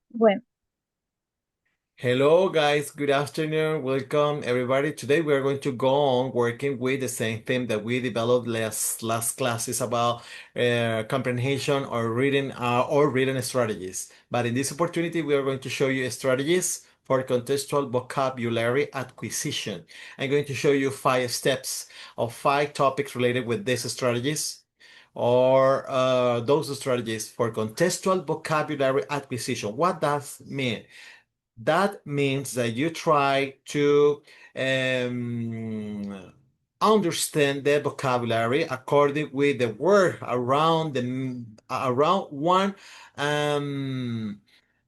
Bueno, Hello guys, good afternoon. Welcome everybody. Today we are going to go on working with the same theme that we developed last classes about comprehension or reading strategies. But in this opportunity, we are going to show you strategies for contextual vocabulary acquisition. I'm going to show you 5 steps of 5 topics related with these strategies or those strategies for contextual vocabulary acquisition. What does mean? That means that you try to um, understand the vocabulary according with the word around one um,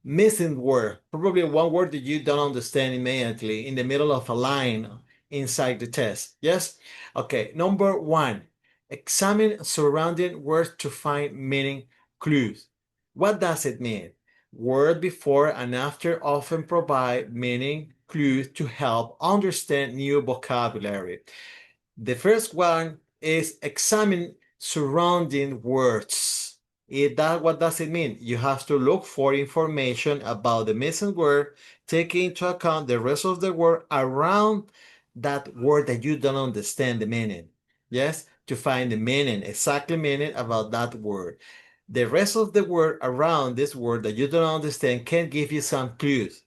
missing word, probably one word that you don't understand immediately in the middle of a line inside the test. Yes? Okay, number one, examine surrounding words to find meaning clues. What does it mean? Word before and after often provide meaning clues to help understand new vocabulary. The first one is examine surrounding words. What does it mean? You have to look for information about the missing word, taking into account the rest of the word around that word that you don't understand the meaning. Yes, to find the meaning, exactly meaning about that word. The rest of the word around this word that you don't understand can give you some clues.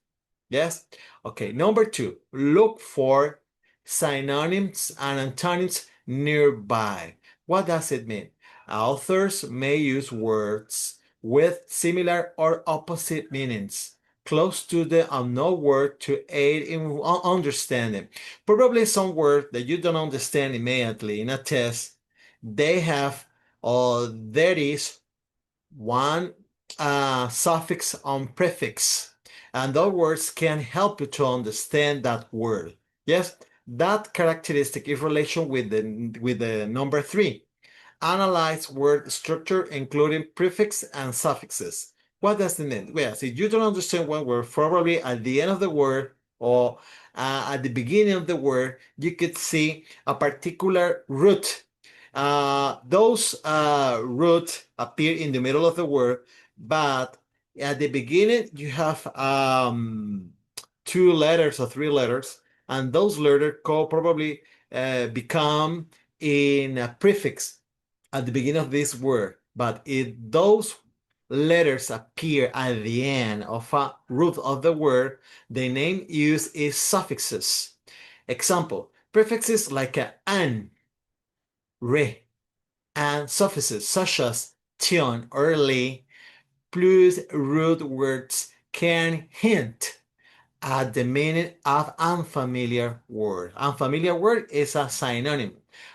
Yes? Okay, number two, look for synonyms and antonyms nearby. What does it mean? Authors may use words with similar or opposite meanings close to the unknown word to aid in understanding. Probably some word that you don't understand immediately in a test, they have or there is one suffix on prefix, and those words can help you to understand that word. Yes, that characteristic is relation with the number three. Analyze word structure, including prefix and suffixes. What does it mean? Well, if you don't understand one word, probably at the end of the word or at the beginning of the word, you could see a particular root. Those root appear in the middle of the word, but at the beginning you have 2 letters or 3 letters, and those letters could probably become in a prefix at the beginning of this word, but if those letters appear at the end of a root of the word, the name used is suffixes. Example, prefixes like an, re, and suffixes such as tion or li, plus root words can hint at the meaning of unfamiliar word. Unfamiliar word is a synonym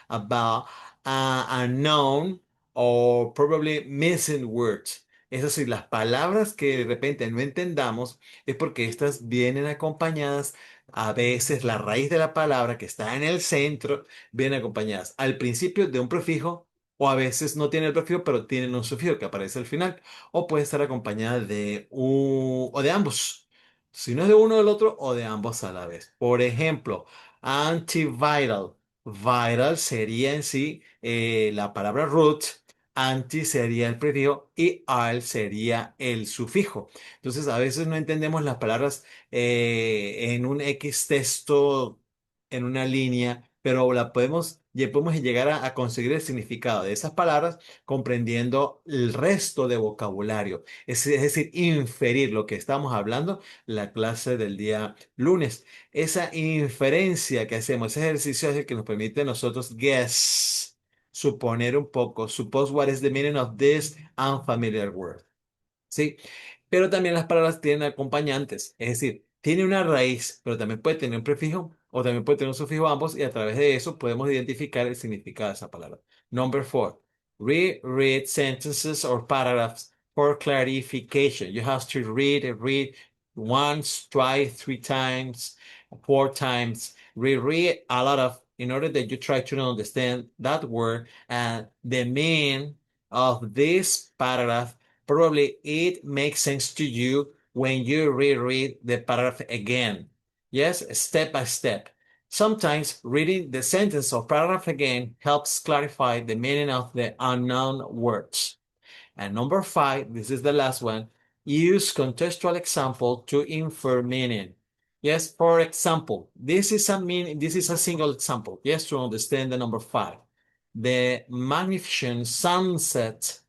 about a known or probably missing words. Es decir, las palabras que de repente no entendamos es porque estas vienen acompañadas, a veces la raíz de la palabra que está en el centro, viene acompañadas al principio de un prefijo o a veces no tiene el prefijo, pero tienen un sufijo que aparece al final o puede estar acompañada de o de ambos. Si no es de uno o del otro o de ambos a la vez. Por ejemplo, antiviral. Viral sería en sí la palabra root, anti sería el prefijo y al sería el sufijo. Entonces, a veces no entendemos las palabras en un X texto, en una línea, pero ya podemos llegar a conseguir el significado de esas palabras comprendiendo el resto de vocabulario. Es decir, inferir lo que estamos hablando la clase del día lunes. Esa inferencia que hacemos, ese ejercicio es el que nos permite a nosotros guess, suponer un poco, suppose what is the meaning of this unfamiliar word. ¿Sí? Pero también las palabras tienen acompañantes, es decir, tiene una raíz, pero también puede tener un prefijo o también puede tener un sufijo ambos y a través de eso podemos identificar el significado de esa palabra. Number four, reread sentences or paragraphs for clarification. You have to read once, twice, 3 times, 4 times. Reread a lot of in order that you try to understand that word and the meaning of this paragraph. Probably it makes sense to you when you reread the paragraph again. Yes, step by step. Sometimes reading the sentence or paragraph again helps clarify the meaning of the unknown words. And number five, this is the last one, use contextual example to infer meaning. Yes, for example, this is a single example. Yes, to understand the number 5. The magnificent sunset,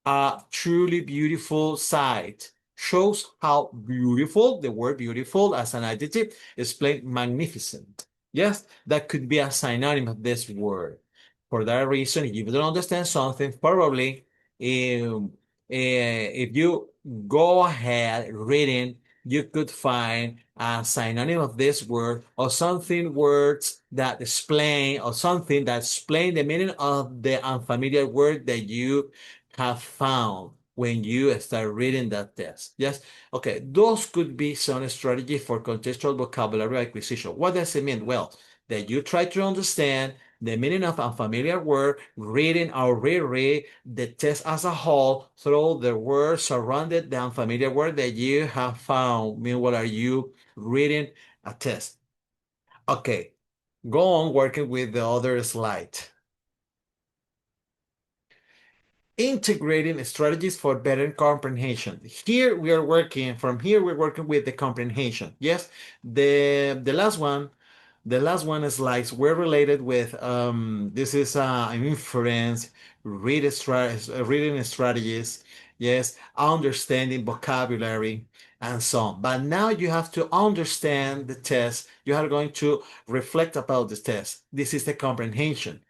a truly beautiful sight, shows how beautiful, the word beautiful as an adjective, explains magnificent. Yes, that could be a synonym of this word. For that reason, if you don't understand something, probably if you go ahead reading, you could find a synonym of this word or something words that explain or something that explain the meaning of the unfamiliar word that you have found when you start reading that test. Yes. Okay. Those could be some strategy for contextual vocabulary acquisition. What does it mean? Well, that you try to understand the meaning of unfamiliar word, reading or reread the text as a whole through the words surrounded the unfamiliar word that you have found. Meanwhile, are you reading a test? Okay, go on working with the other slide. Integrating strategies for better comprehension. Here we are working, from here we're working with the comprehension. Yes, the last one, the last one slides were related with, this is an inference, reading strategies, yes, understanding vocabulary, and so on. But now you have to understand the test. You are going to reflect about the test. This is the comprehension.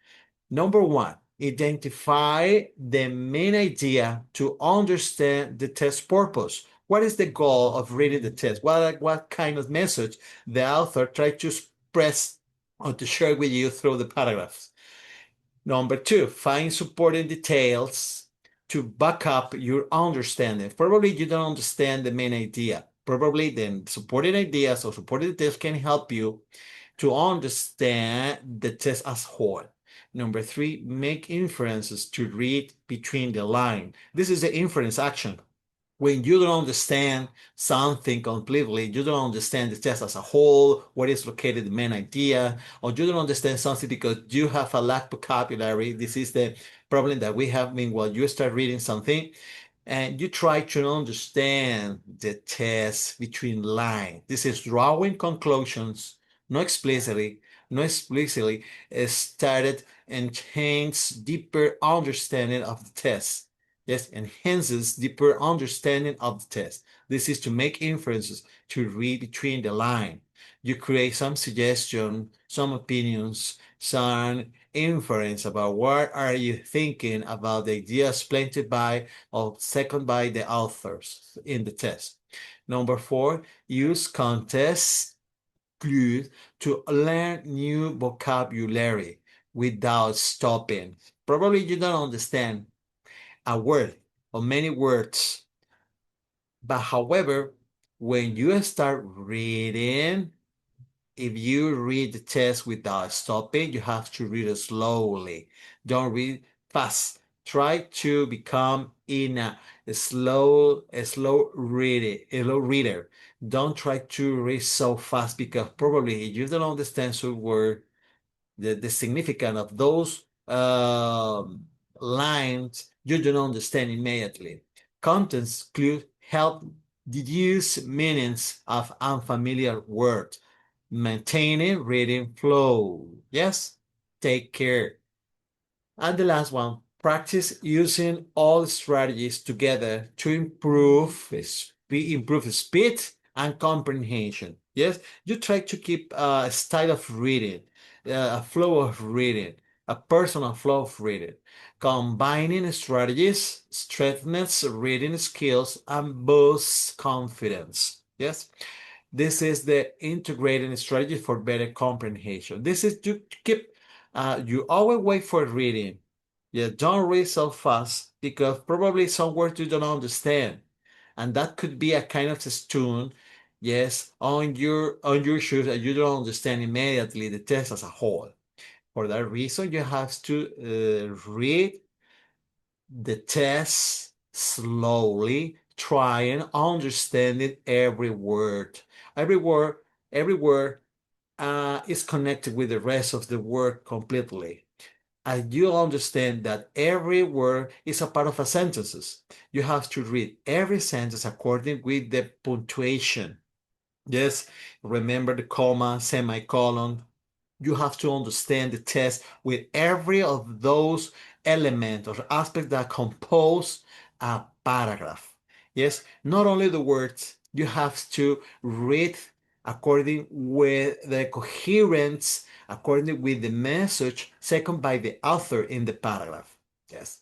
Number 1, identify the main idea to understand the test purpose. What is the goal of reading the test? What kind of message the author tried to express or to share with you through the paragraphs? Number 2, find supporting details to back up your understanding. Probably you don't understand the main idea. Probably then supporting ideas or supporting details can help you to understand the test as whole. Number 3, make inferences to read between the line. This is the inference action. When you don't understand something completely, you don't understand the test as a whole, where is located the main idea, or you don't understand something because you have a lack vocabulary. This is the problem that we have. Meanwhile, you start reading something and you try to understand the test between lines. This is drawing conclusions, not explicitly started enhance deeper understanding of the test. Yes, enhances deeper understanding of the test. This is to make inferences, to read between the line. You create some suggestion, some opinions, some inference about what are you thinking about the ideas planted by or second by the authors in the test. Number 4, use context clues to learn new vocabulary without stopping. Probably you don't understand a word or many words, but however, when you start reading, if you read the text without stopping, you have to read it slowly. Don't read fast. Try to become in a slow reader. Don't try to read so fast because probably you don't understand some word, the significance of those lines, you don't understand immediately. Contents clues help deduce meanings of unfamiliar words, maintaining reading flow. Yes, take care. And the last one, practice using all strategies together to improve speed and comprehension. Yes, you try to keep a style of reading, a flow of reading, a personal flow of reading. Combining strategies strengthens reading skills and boosts confidence. Yes, this is the integrating strategy for better comprehension. This is to keep, you always wait for reading. Yeah, don't read so fast because probably some words you don't understand. And that could be a kind of stone, yes, on your shoes that you don't understand immediately the text as a whole. For that reason, you have to read the test slowly, trying understanding every word. Every word, every word is connected with the rest of the word completely. And you understand that every word is a part of a sentences. You have to read every sentence according with the punctuation. Yes, remember the comma, semicolon. You have to understand the test with every of those elements or aspects that compose a paragraph. Yes, not only the words, you have to read according with the coherence, according with the message second by the author in the paragraph. Yes.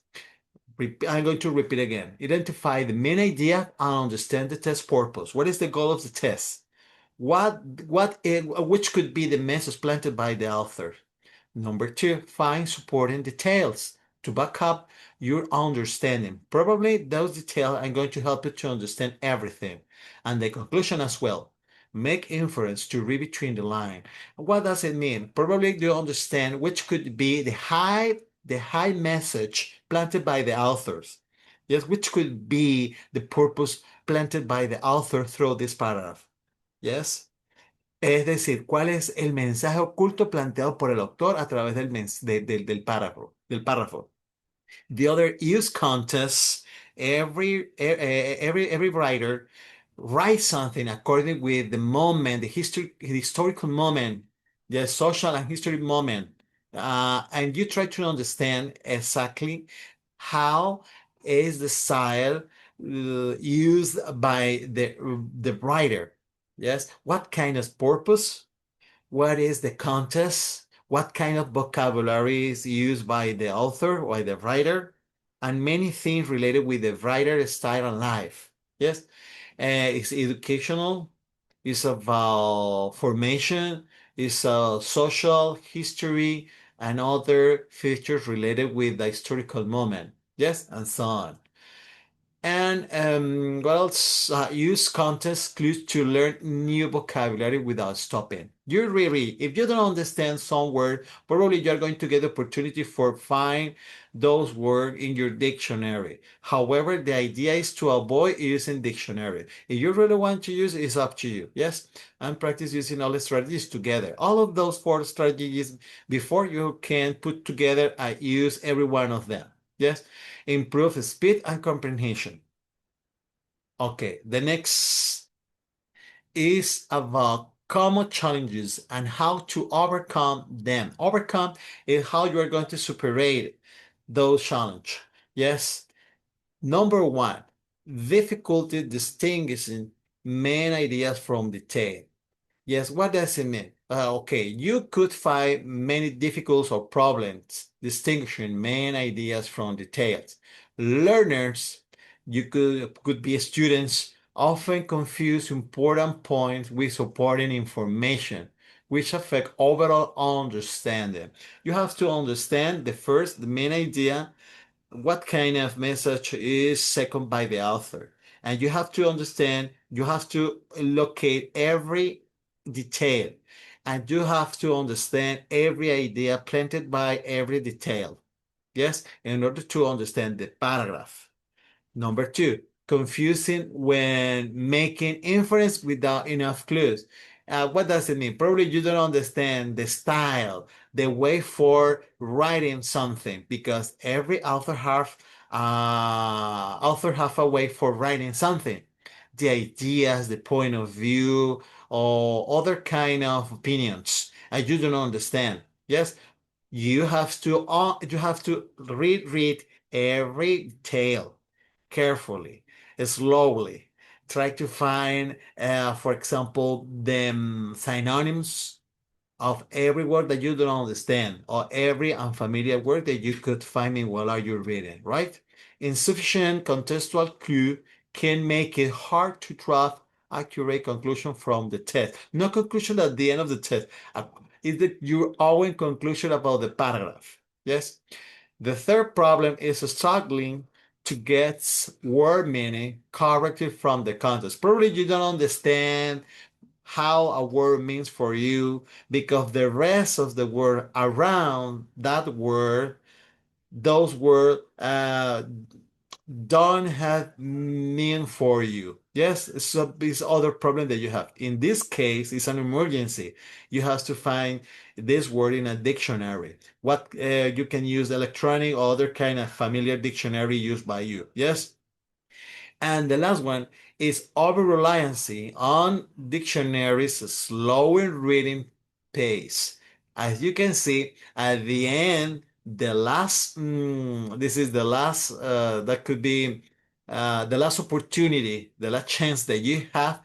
I'm going to repeat again. Identify the main idea and understand the test purpose. What is the goal of the test? Which could be the message planted by the author? Number two, find supporting details to back up your understanding. Probably those details are going to help you to understand everything. And the conclusion as well. Make inference to read between the line. What does it mean? Probably you understand which could be the high message planted by the authors. Yes, which could be the purpose planted by the author through this paragraph. Yes. Es decir, ¿cuál es el mensaje oculto planteado por el autor a través del párrafo, del párrafo? The other use contests. Every writer writes something according with the moment, the historical moment, the social and history moment, and you try to understand exactly how is the style used by the writer. Yes, what kind of purpose? What is the context? What kind of vocabulary is used by the author or the writer? And many things related with the writer's style and life. Yes, it's educational, it's about formation, it's social history, and other features related with the historical moment. Yes, and so on. And what else? Use context clues to learn new vocabulary without stopping. You really, if you don't understand some word, probably you're going to get the opportunity for find those words in your dictionary. However, the idea is to avoid using dictionary. If you really want to use it, it's up to you. Yes, and practice using all the strategies together. All of those four strategies before you can put together and use every one of them. Yes, improve speed and comprehension. Okay, the next is about common challenges and how to overcome them. Overcome is how you are going to superate those challenges. Yes. Number one, difficulty distinguishing main ideas from detail. Yes, what does it mean? Okay, you could find many difficulties or problems distinguishing main ideas from details. Learners, you could be students, often confuse important points with supporting information, which affect overall understanding. You have to understand the main idea, what kind of message is second by the author. And you have to understand, you have to locate every detail, and you have to understand every idea planted by every detail. Yes, in order to understand the paragraph. Number two, confusing when making inference without enough clues. What does it mean? Probably you don't understand the style, the way for writing something, because every author have a way for writing something. The ideas, the point of view, or other kind of opinions, and you don't understand. Yes, you have to read every detail carefully, slowly. Try to find, for example, the synonyms of every word that you don't understand or every unfamiliar word that you could find in while you're reading, right? Insufficient contextual clue can make it hard to draw accurate conclusion from the text. No conclusion at the end of the text. Is that your own conclusion about the paragraph. Yes? The third problem is struggling to get word meaning correctly from the context. Probably you don't understand how a word means for you because the rest of the word around that word, those words don't have meaning for you. Yes, so this other problem that you have. In this case, it's an emergency. You have to find this word in a dictionary. What you can use electronic or other kind of familiar dictionary used by you. Yes. And the last one is over-reliancy on dictionaries slowing reading pace. As you can see, at the end, the last, this is the last, that could be the last opportunity, the last chance that you have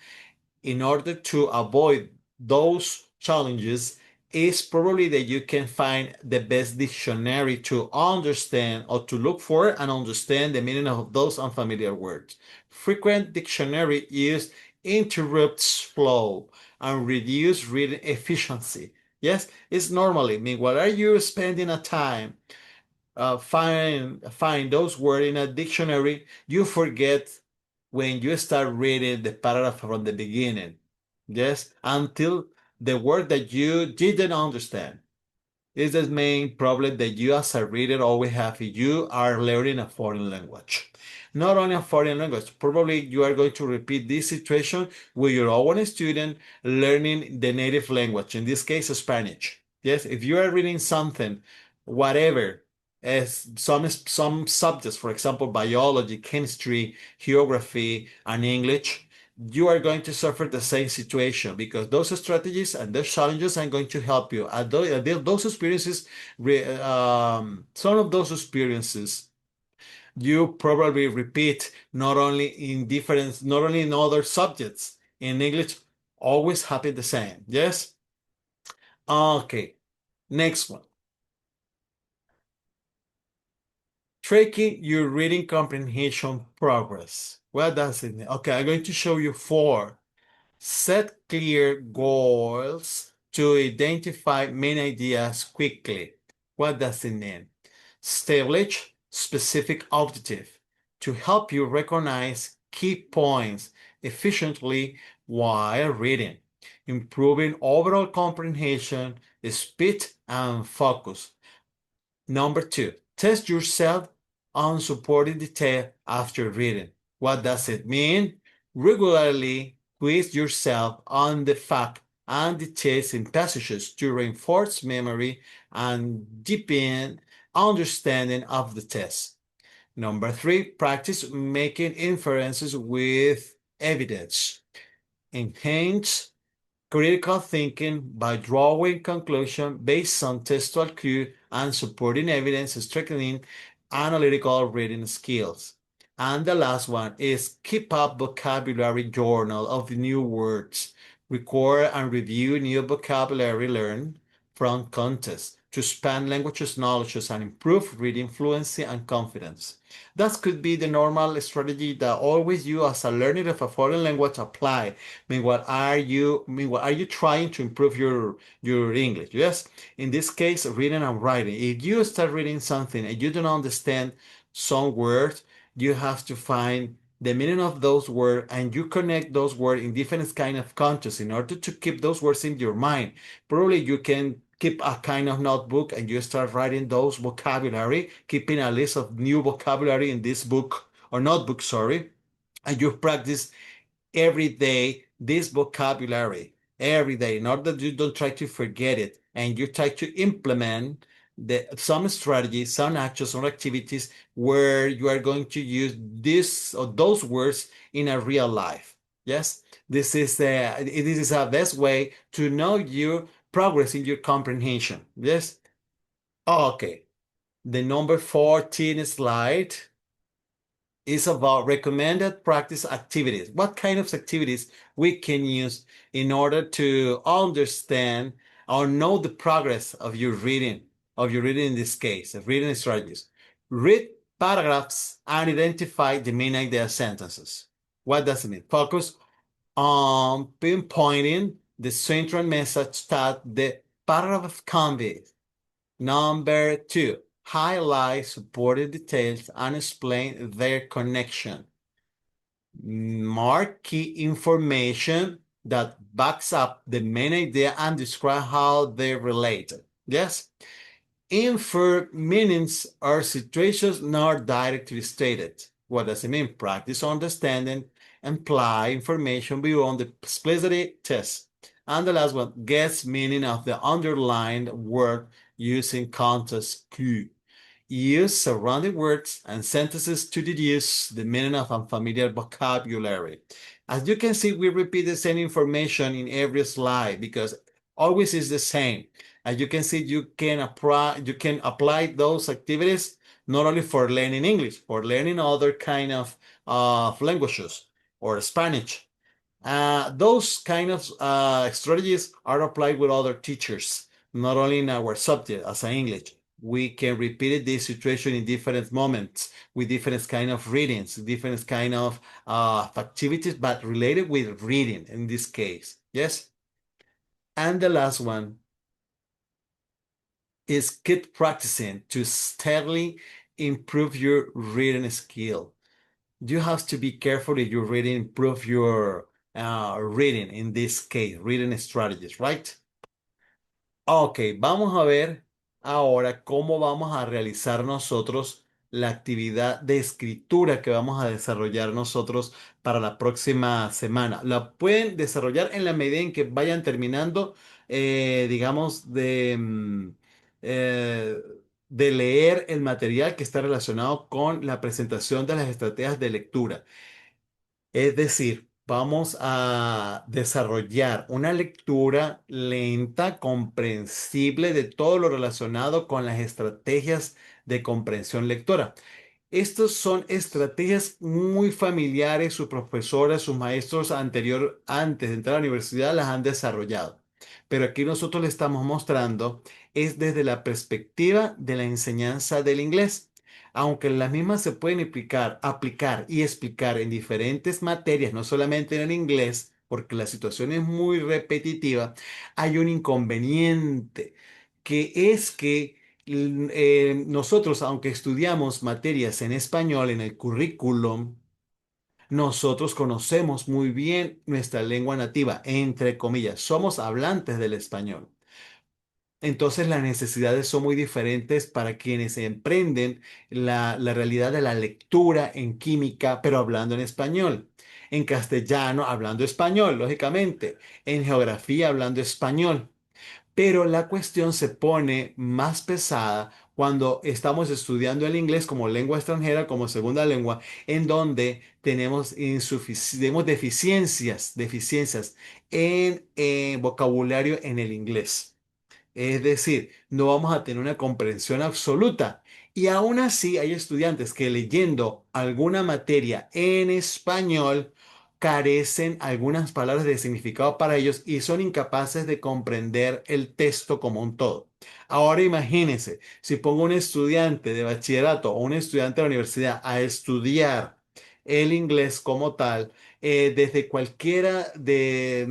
in order to avoid those challenges is probably that you can find the best dictionary to understand or to look for and understand the meaning of those unfamiliar words. Frequent dictionary use interrupts flow and reduce reading efficiency. Yes, it's normally. I mean, what are you spending a time find those words in a dictionary, you forget when you start reading the paragraph from the beginning. Yes, until the word that you didn't understand is the main problem that you as a reader always have if you are learning a foreign language. Not only a foreign language, probably you are going to repeat this situation with your own student learning the native language, in this case, Spanish. Yes, if you are reading something, whatever, as some subjects, for example, biology, chemistry, geography, and English, you are going to suffer the same situation because those strategies and those challenges are going to help you. And those experiences, some of those experiences, you probably repeat not only in other subjects. In English, always happen the same. Yes? Okay. Next one. Tracking your reading comprehension progress. What does it mean? Okay, I'm going to show you four. Set clear goals to identify main ideas quickly. What does it mean? Establish specific objective to help you recognize key points efficiently while reading, improving overall comprehension, speed, and focus. Number two, test yourself on supporting detail after reading. What does it mean? Regularly quiz yourself on the fact and details in passages to reinforce memory and deepen understanding of the text. Number three, practice making inferences with evidence. Enhance critical thinking by drawing conclusions based on textual clue and supporting evidence, strengthening analytical reading skills. And the last one is keep up vocabulary journal of new words. Record and review new vocabulary learned from context to expand languages knowledge and improve reading fluency and confidence. That could be the normal strategy that always you as a learner of a foreign language apply. What are you trying to improve your English? Yes. In this case, reading and writing. If you start reading something and you don't understand some words, you have to find the meaning of those words and you connect those words in different kind of contexts in order to keep those words in your mind. Probably you can keep a kind of notebook and you start writing those vocabulary, keeping a list of new vocabulary in this book or notebook, sorry, and you practice every day this vocabulary every day in order that you don't try to forget it and you try to implement some strategies, some actions, some activities where you are going to use this or those words in a real life. Yes, this is a best way to know your progress in your comprehension. Yes. Okay. The number 14 slide is about recommended practice activities. What kind of activities we can use in order to understand or know the progress of your reading in this case, of reading strategies. Read paragraphs and identify the main idea sentences. What does it mean? Focus on pinpointing the central message that the paragraph conveys. Number two, highlight supported details and explain their connection. Mark key information that backs up the main idea and describe how they're related. Yes? Infer meanings are situations not directly stated. What does it mean? Practice understanding imply information beyond the explicit test. And the last one, guess meaning of the underlined word using context clue. Use surrounding words and sentences to deduce the meaning of unfamiliar vocabulary. As you can see, we repeat the same information in every slide because always is the same. As you can see, you can apply those activities not only for learning English, for learning other kind of languages or Spanish. Those kind of strategies are applied with other teachers, not only in our subject as an English. We can repeat this situation in different moments with different kind of readings, different kind of activities, but related with reading in this case. Yes. And the last one is keep practicing to steadily improve your reading skill. You have to be careful if you're reading, improve your reading in this case, reading strategies, right? Ok, vamos a ver ahora cómo vamos a realizar nosotros la actividad de escritura que vamos a desarrollar nosotros para la próxima semana. La pueden desarrollar en la medida en que vayan terminando, digamos, eh, de leer el material que está relacionado con la presentación de las estrategias de lectura. Es decir, vamos a desarrollar una lectura lenta, comprensible de todo lo relacionado con las estrategias de comprensión lectora. Estas son estrategias muy familiares, sus profesores, sus maestros antes de entrar a la universidad las han desarrollado. Pero aquí nosotros le estamos mostrando es desde la perspectiva de la enseñanza del inglés. Aunque las mismas se pueden aplicar y explicar en diferentes materias, no solamente en el inglés, porque la situación es muy repetitiva, hay un inconveniente, que es que nosotros, aunque estudiamos materias en español en el currículum, nosotros conocemos muy bien nuestra lengua nativa, entre comillas, somos hablantes del español. Entonces las necesidades son muy diferentes para quienes emprenden la realidad de la lectura en química, pero hablando en español. En castellano, hablando español, lógicamente. En geografía, hablando español. Pero la cuestión se pone más pesada cuando estamos estudiando el inglés como lengua extranjera, como segunda lengua, en donde tenemos deficiencias en vocabulario en el inglés. Es decir, no vamos a tener una comprensión absoluta. Y aún así hay estudiantes que leyendo alguna materia en español carecen algunas palabras de significado para ellos y son incapaces de comprender el texto como un todo. Ahora imagínense, si pongo un estudiante de bachillerato o un estudiante de la universidad a estudiar el inglés como tal, desde cualquiera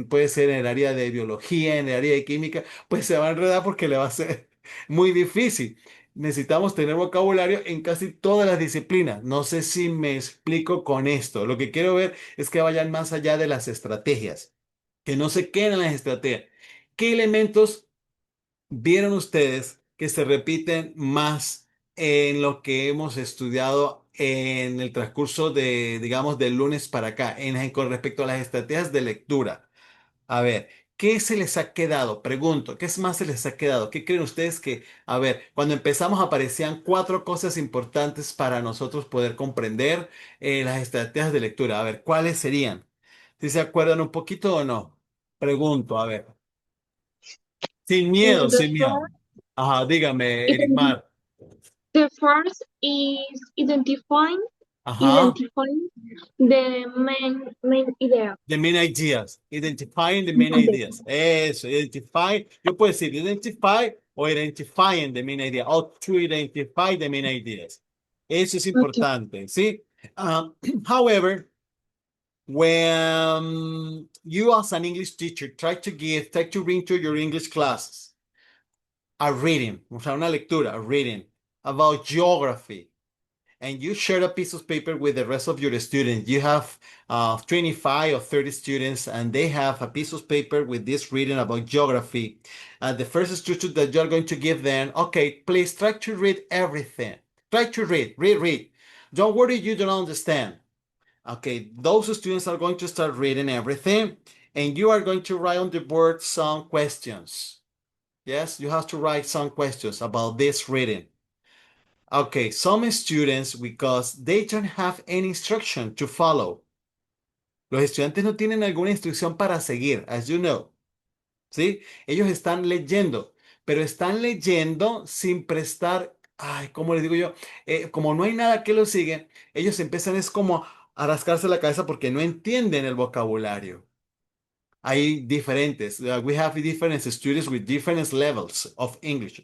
puede ser en el área de biología, en el área de química, pues se va a enredar porque le va a ser muy difícil. Necesitamos tener vocabulario en casi todas las disciplinas. No sé si me explico con esto. Lo que quiero ver es que vayan más allá de las estrategias, que no se queden en las estrategias. ¿Qué elementos vieron ustedes que se repiten más en lo que hemos estudiado en el transcurso de, digamos, del lunes para acá, con respecto a las estrategias de lectura? A ver, ¿qué se les ha quedado? Pregunto, ¿qué es más se les ha quedado? ¿Qué creen ustedes que, a ver, cuando empezamos aparecían cuatro cosas importantes para nosotros poder comprender las estrategias de lectura? A ver, ¿cuáles serían? ¿Si se acuerdan un poquito o no? Pregunto, a ver. Sin miedo, The sin miedo. first, Ajá, dígame, ident- Ericmar. the first is Ajá. identifying the main idea. The main ideas. Identifying the main ideas. Eso, identify. Yo puedo decir identify o identifying the main idea. O to identify the main ideas. Eso es Okay. importante, ¿sí? However, when you as an English teacher try to bring to your English classes a reading, o sea, una lectura, a reading about geography, and you share a piece of paper with the rest of your students. You have 25 or 30 students, and they have a piece of paper with this reading about geography. And the first instruction that you're going to give them, okay, please try to read everything. Try to read. Don't worry, you don't understand. Okay, those students are going to start reading everything, and you are going to write on the board some questions. Yes, you have to write some questions about this reading. Okay, some students, because they don't have any instruction to follow. Los estudiantes no tienen alguna instrucción para seguir, as you know. ¿Sí? Ellos están leyendo, pero están leyendo sin prestar, ay, ¿cómo les digo yo? Como no hay nada que lo sigue, ellos empiezan es como a rascarse la cabeza porque no entienden el vocabulario. Hay diferentes, we have different students with different levels of English.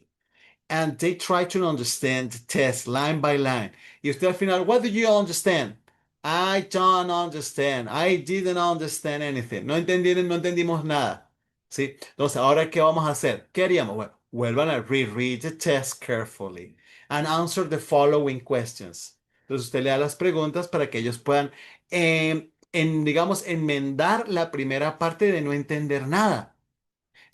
And they try to understand the test line by line. Y usted al final, what do you understand? I don't understand. I didn't understand anything. No entendieron, no entendimos nada. ¿Sí? Entonces, ¿ahora qué vamos a hacer? ¿Qué haríamos? Bueno, vuelvan a reread the test carefully and answer the following questions. Entonces, usted le da las preguntas para que ellos puedan, digamos, enmendar la primera parte de no entender nada.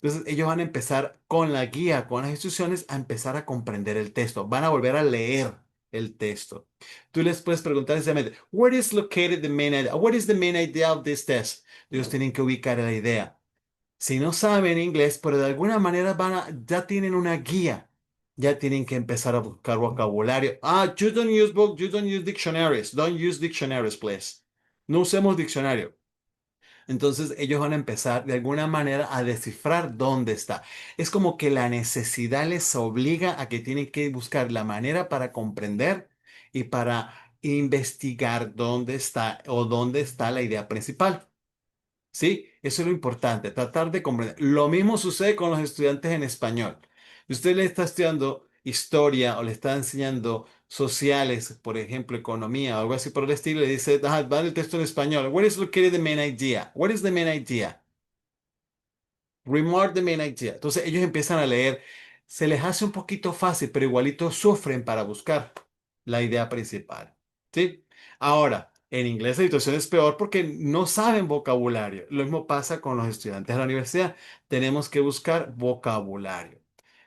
Entonces ellos van a empezar con la guía, con las instrucciones, a empezar a comprender el texto. Van a volver a leer el texto. Tú les puedes preguntar sencillamente, where is located the main idea? What is the main idea of this test? Ellos tienen que ubicar la idea. Si no saben inglés, pero de alguna manera ya tienen una guía. Ya tienen que empezar a buscar vocabulario. Ah, you don't use book, you don't use dictionaries. Don't use dictionaries, please. No usemos diccionario. Entonces ellos van a empezar de alguna manera a descifrar dónde está. Es como que la necesidad les obliga a que tienen que buscar la manera para comprender y para investigar dónde está o dónde está la idea principal. ¿Sí? Eso es lo importante, tratar de comprender. Lo mismo sucede con los estudiantes en español. Si usted le está estudiando historia o le está enseñando sociales, por ejemplo, economía o algo así por el estilo, le dice, ah, va el texto en español. Where is located the main idea? What is the main idea? Remark the main idea. Entonces ellos empiezan a leer. Se les hace un poquito fácil, pero igualito sufren para buscar la idea principal. ¿Sí? Ahora, en inglés la situación es peor porque no saben vocabulario. Lo mismo pasa con los estudiantes de la universidad. Tenemos que buscar vocabulario.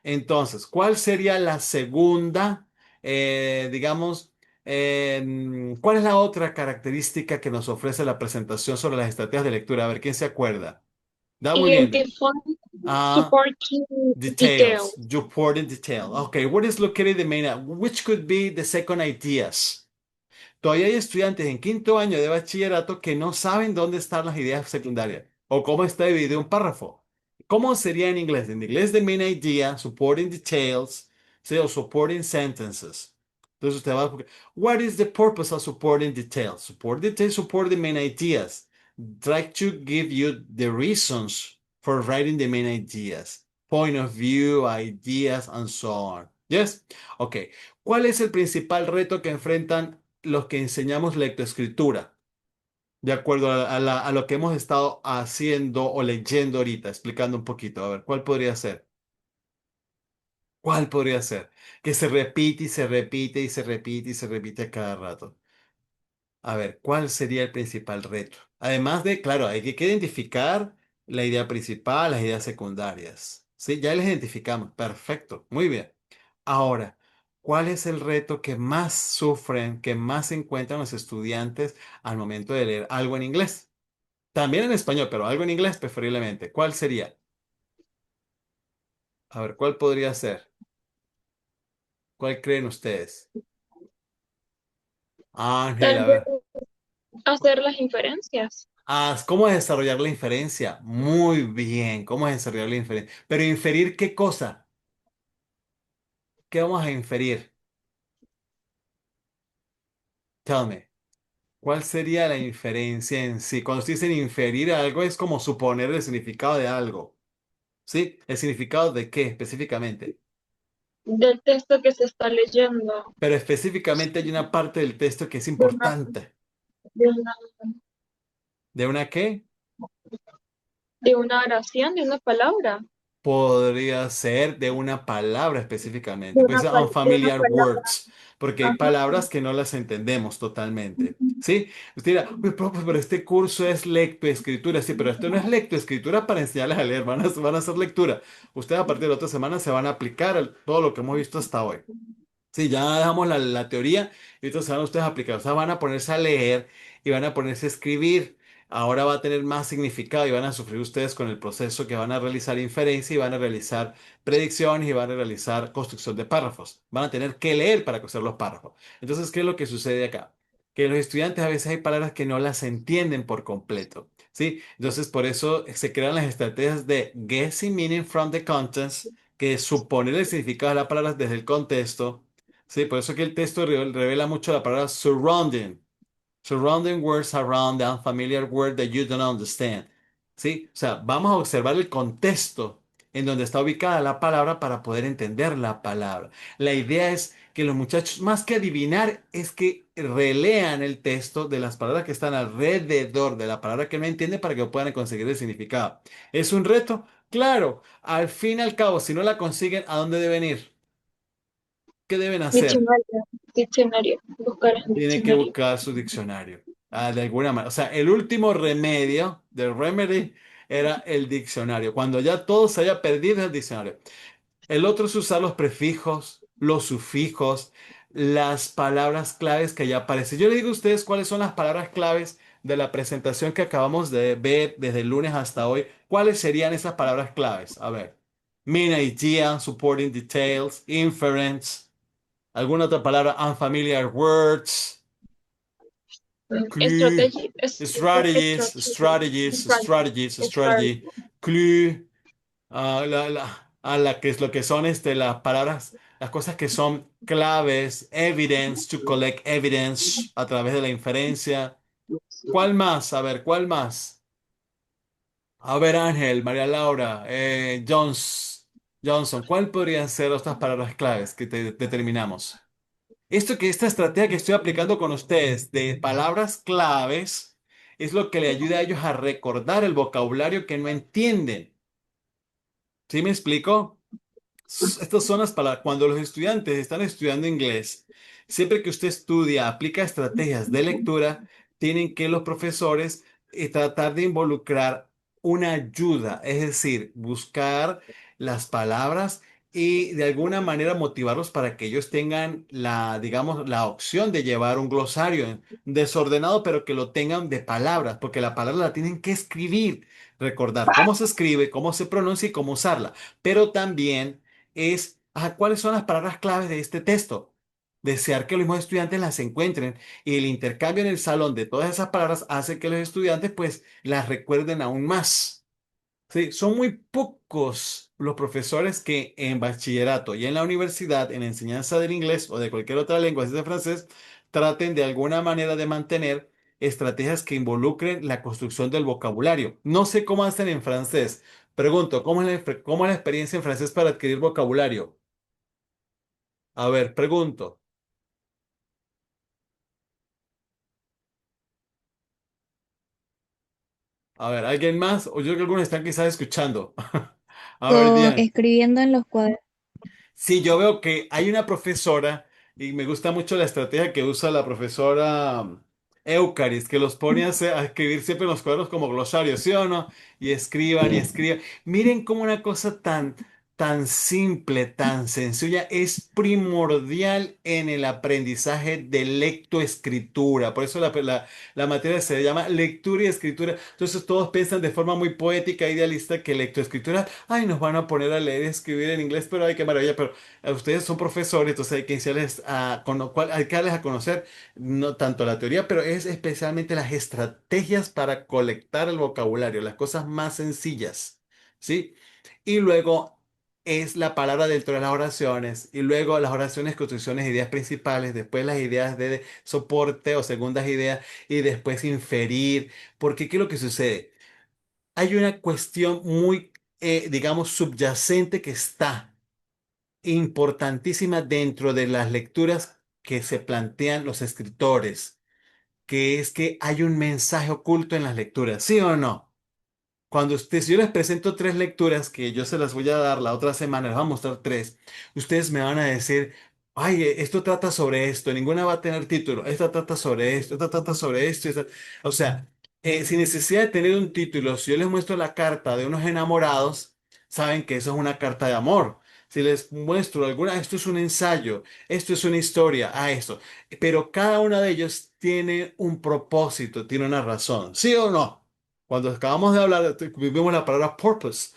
Entonces, ¿cuál sería la segunda, digamos, cuál es la otra característica que nos ofrece la presentación sobre las estrategias de lectura? A ver, ¿quién se acuerda? That will be it. Identify Uh, supporting details. details. Important detail. Okay, what is located the main, which could be the second ideas? Todavía hay estudiantes en quinto año de bachillerato que no saben dónde están las ideas secundarias o cómo está dividido un párrafo. ¿Cómo sería en inglés? En inglés, the main idea, supporting details, ¿sí? O supporting sentences. Entonces usted va a buscar, what is the purpose of supporting details? Support details, support the main ideas. Try to give you the reasons for writing the main ideas. Point of view, ideas, and so on. Yes? Okay. ¿Cuál es el principal reto que enfrentan los que enseñamos lectoescritura? De acuerdo a lo que hemos estado haciendo o leyendo ahorita, explicando un poquito. A ver, ¿cuál podría ser? ¿Cuál podría ser? Que se repite y se repite y se repite y se repite a cada rato. A ver, ¿cuál sería el principal reto? Además de, claro, hay que identificar la idea principal, las ideas secundarias. Sí, ya las identificamos. Perfecto, muy bien. Ahora, ¿cuál es el reto que más sufren, que más encuentran los estudiantes al momento de leer algo en inglés? También en español, pero algo en inglés preferiblemente. ¿Cuál sería? A ver, ¿cuál podría ser? ¿Cuál creen ustedes? Ángel, Tal a vez ver. hacer las inferencias Ah, ¿cómo desarrollar la inferencia? Muy bien, ¿cómo desarrollar la inferencia? Pero inferir qué cosa? ¿Qué vamos a inferir? Tell me. ¿Cuál sería la inferencia en sí? Cuando se dicen inferir algo es como suponer el significado de algo. ¿Sí? ¿El significado de qué específicamente? del texto que se está leyendo, Pero específicamente hay una parte del texto que es de una, importante. de una, ¿De una qué? de una oración, de una palabra, Podría ser de una palabra específicamente. Puede ser de una unfamiliar palabra. words, porque hay Ajá. palabras que no las entendemos totalmente. ¿Sí? Usted dirá, "Uy, profe, pero este curso es lectoescritura". Sí, pero esto no es lectoescritura para enseñarles a leer, van a hacer lectura. Ustedes a partir de la otra semana se van a aplicar todo lo que hemos visto hasta hoy. Sí, ya dejamos la teoría y entonces van ustedes a aplicar. O sea, van a ponerse a leer y van a ponerse a escribir. Ahora va a tener más significado y van a sufrir ustedes con el proceso que van a realizar inferencia y van a realizar predicciones y van a realizar construcción de párrafos. Van a tener que leer para construir los párrafos. Entonces, ¿qué es lo que sucede acá? Que los estudiantes a veces hay palabras que no las entienden por completo, ¿sí? Entonces, por eso se crean las estrategias de guessing meaning from the contents, que es suponer el significado de las palabras desde el contexto, ¿sí? Por eso que el texto revela mucho la palabra surrounding. Surrounding words around the unfamiliar word that you don't understand. ¿Sí? O sea, vamos a observar el contexto en donde está ubicada la palabra para poder entender la palabra. La idea es que los muchachos, más que adivinar, es que relean el texto de las palabras que están alrededor de la palabra que no entienden para que puedan conseguir el significado. ¿Es un reto? Claro. Al fin y al cabo, si no la consiguen, ¿a dónde deben ir? ¿Qué deben hacer? Diccionario, diccionario, buscar en Tiene que diccionario. buscar su diccionario. De alguna manera. O sea, el último remedio del remedy era el diccionario. Cuando ya todo se haya perdido el diccionario. El otro es usar los prefijos, los sufijos, las palabras claves que ya aparecen. Yo le digo a ustedes cuáles son las palabras claves de la presentación que acabamos de ver desde el lunes hasta hoy. ¿Cuáles serían esas palabras claves? A ver. Main idea, supporting details, inference, alguna otra palabra, unfamiliar words. Clue, Strategy, strategies, strategy, strategies, strategies, strategy. strategy, clue, a la que es lo que son las palabras, las cosas que son claves, evidence, to collect evidence a través de la inferencia. ¿Cuál más? A ver, ¿cuál más? A ver, Ángel, María Laura, Johnson, ¿cuál podrían ser otras palabras claves que determinamos? Esta estrategia que estoy aplicando con ustedes de palabras claves es lo que le ayuda a ellos a recordar el vocabulario que no entienden. ¿Sí me explico? Estas son las palabras. Cuando los estudiantes están estudiando inglés, siempre que usted estudia, aplica estrategias de lectura, tienen que los profesores tratar de involucrar una ayuda, es decir, buscar las palabras y de alguna manera motivarlos para que ellos tengan la, digamos, la opción de llevar un glosario desordenado, pero que lo tengan de palabras, porque la palabra la tienen que escribir, recordar cómo se escribe, cómo se pronuncia y cómo usarla, pero también es cuáles son las palabras claves de este texto. Desear que los mismos estudiantes las encuentren y el intercambio en el salón de todas esas palabras hace que los estudiantes pues las recuerden aún más. Sí, son muy pocos los profesores que en bachillerato y en la universidad, en la enseñanza del inglés o de cualquier otra lengua, así de francés, traten de alguna manera de mantener estrategias que involucren la construcción del vocabulario. No sé cómo hacen en francés. Pregunto, ¿cómo es la experiencia en francés para adquirir vocabulario? A ver, pregunto. A ver, ¿alguien más? O yo creo que algunos están quizás escuchando. A ver, Diane. Escribiendo en los cuadernos. Sí, yo veo que hay una profesora y me gusta mucho la estrategia que usa la profesora Eucaris, que los pone a escribir siempre en los cuadros como glosarios, ¿sí o no? Y escriban y escriban. Miren cómo una cosa tan simple, tan sencilla, es primordial en el aprendizaje de lectoescritura. Por eso la materia se llama lectura y escritura. Entonces todos piensan de forma muy poética e idealista que lectoescritura, ay, nos van a poner a leer y escribir en inglés, pero ay, qué maravilla, pero ustedes son profesores, entonces hay que enseñarles con lo cual hay que darles a conocer no tanto la teoría, pero es especialmente las estrategias para colectar el vocabulario, las cosas más sencillas, ¿sí? Y luego es la palabra dentro de las oraciones, y luego las oraciones, construcciones, ideas principales, después las ideas de soporte o segundas ideas, y después inferir, porque ¿qué es lo que sucede? Hay una cuestión muy, digamos, subyacente que está importantísima dentro de las lecturas que se plantean los escritores, que es que hay un mensaje oculto en las lecturas, ¿sí o no? Si yo les presento tres lecturas que yo se las voy a dar la otra semana, les voy a mostrar tres, ustedes me van a decir, ay, esto trata sobre esto, ninguna va a tener título, esta trata sobre esto, esta trata sobre esto, o sea, sin necesidad de tener un título, si yo les muestro la carta de unos enamorados, saben que eso es una carta de amor. si les muestro alguna, esto es un ensayo, esto es una historia, esto. Pero cada uno de ellos tiene un propósito, tiene una razón, ¿sí o no? Cuando acabamos de hablar, vimos la palabra purpose.